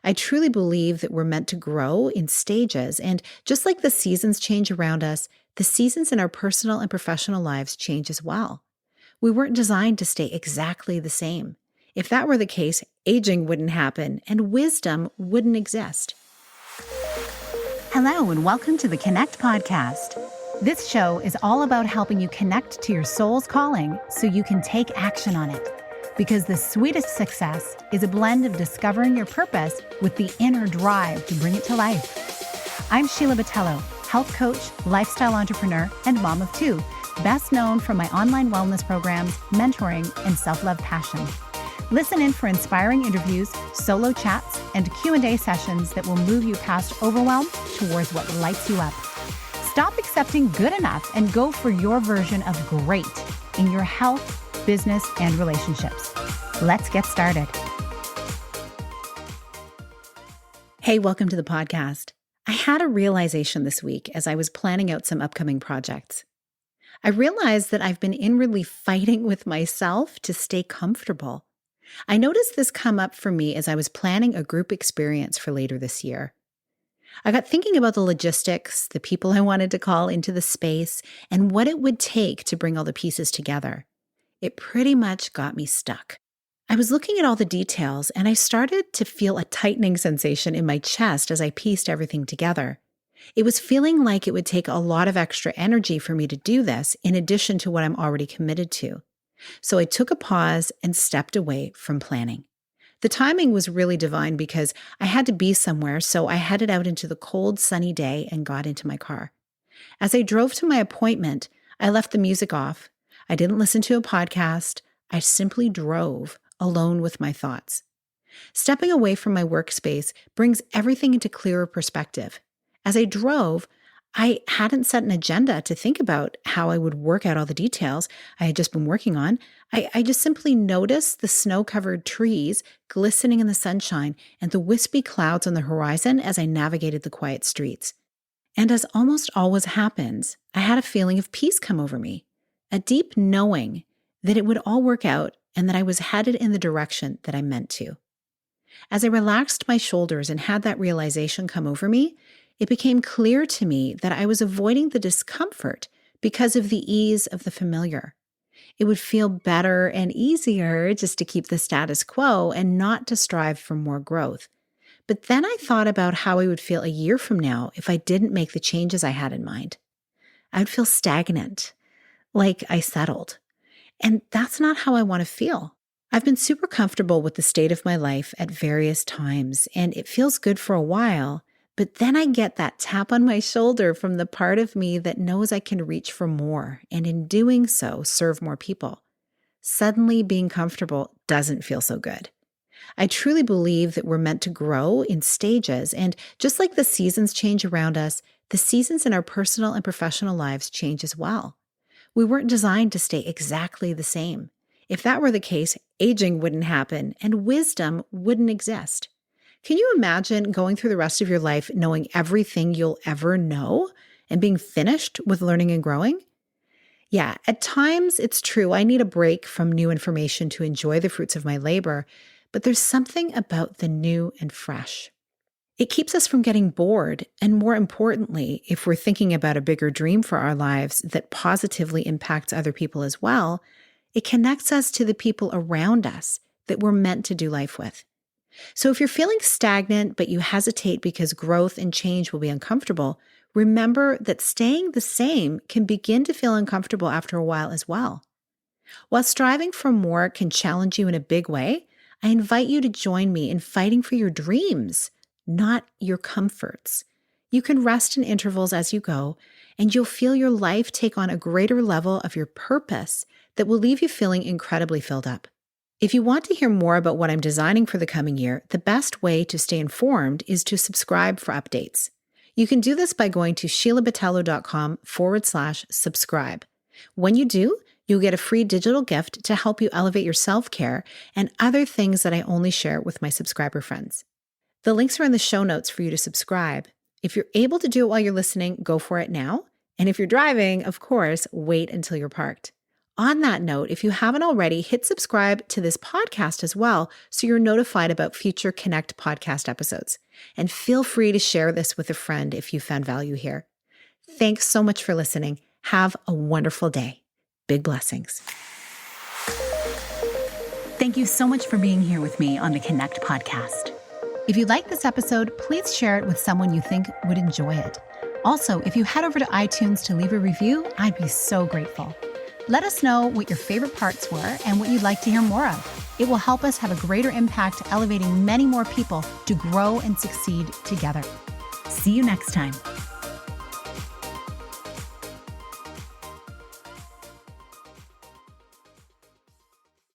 I truly believe that we're meant to grow in stages, and just like the seasons change around us, the seasons in our personal and professional lives change as well. We weren't designed to stay exactly the same. If that were the case, aging wouldn't happen and wisdom wouldn't exist. Hello, and welcome to the Connect podcast. This show is all about helping you connect to your soul's calling so you can take action on it. Because the sweetest success is a blend of discovering your purpose with the inner drive to bring it to life. I'm Sheila Botelho, health coach, lifestyle entrepreneur, and mom of two, best known for my online wellness programs, mentoring, and self-love passion. Listen in for inspiring interviews, solo chats, and Q&A sessions that will move you past overwhelm towards what lights you up. Stop accepting good enough and go for your version of great in your health, business, and relationships. Let's get started. Hey, welcome to the podcast. I had a realization this week as I was planning out some upcoming projects. I realized that I've been inwardly fighting with myself to stay comfortable. I noticed this come up for me as I was planning a group experience for later this year. I got thinking about the logistics, the people I wanted to call into the space, and what it would take to bring all the pieces together. It pretty much got me stuck. I was looking at all the details, and I started to feel a tightening sensation in my chest as I pieced everything together. It was feeling like it would take a lot of extra energy for me to do this, in addition to what I'm already committed to. So I took a pause and stepped away from planning. The timing was really divine because I had to be somewhere, so I headed out into the cold, sunny day and got into my car. As I drove to my appointment, I left the music off. I didn't listen to a podcast. I simply drove alone with my thoughts. Stepping away from my workspace brings everything into clearer perspective. As I drove, I hadn't set an agenda to think about how I would work out all the details I had just been working on. I just simply noticed the snow-covered trees glistening in the sunshine and the wispy clouds on the horizon as I navigated the quiet streets. And as almost always happens, I had a feeling of peace come over me. A deep knowing that it would all work out and that I was headed in the direction that I meant to. As I relaxed my shoulders and had that realization come over me, it became clear to me that I was avoiding the discomfort because of the ease of the familiar. It would feel better and easier just to keep the status quo and not to strive for more growth. But then I thought about how I would feel a year from now if I didn't make the changes I had in mind. I would feel stagnant, like I settled. And that's not how I want to feel. I've been super comfortable with the state of my life at various times, and it feels good for a while, but then I get that tap on my shoulder from the part of me that knows I can reach for more, and in doing so, serve more people. Suddenly being comfortable doesn't feel so good. I truly believe that we're meant to grow in stages, and just like the seasons change around us, the seasons in our personal and professional lives change as well. We weren't designed to stay exactly the same. If that were the case, aging wouldn't happen and wisdom wouldn't exist. Can you imagine going through the rest of your life knowing everything you'll ever know and being finished with learning and growing? Yeah, at times it's true. I need a break from new information to enjoy the fruits of my labor, but there's something about the new and fresh. It keeps us from getting bored, and more importantly, if we're thinking about a bigger dream for our lives that positively impacts other people as well, it connects us to the people around us that we're meant to do life with. So if you're feeling stagnant, but you hesitate because growth and change will be uncomfortable, remember that staying the same can begin to feel uncomfortable after a while as well. While striving for more can challenge you in a big way, I invite you to join me in fighting for your dreams, not your comforts. You can rest in intervals as you go, and you'll feel your life take on a greater level of your purpose that will leave you feeling incredibly filled up. If you want to hear more about what I'm designing for the coming year, the best way to stay informed is to subscribe for updates. You can do this by going to sheilabotelho.com/subscribe. When you do, you'll get a free digital gift to help you elevate your self-care and other things that I only share with my subscriber friends. The links are in the show notes for you to subscribe. If you're able to do it while you're listening, go for it now. And if you're driving, of course, wait until you're parked. On that note, if you haven't already, hit subscribe to this podcast as well so you're notified about future Connect podcast episodes. And feel free to share this with a friend if you found value here. Thanks so much for listening. Have a wonderful day. Big blessings. Thank you so much for being here with me on the Connect podcast. If you like this episode, please share it with someone you think would enjoy it. Also, if you head over to iTunes to leave a review, I'd be so grateful. Let us know what your favorite parts were and what you'd like to hear more of. It will help us have a greater impact, elevating many more people to grow and succeed together. See you next time.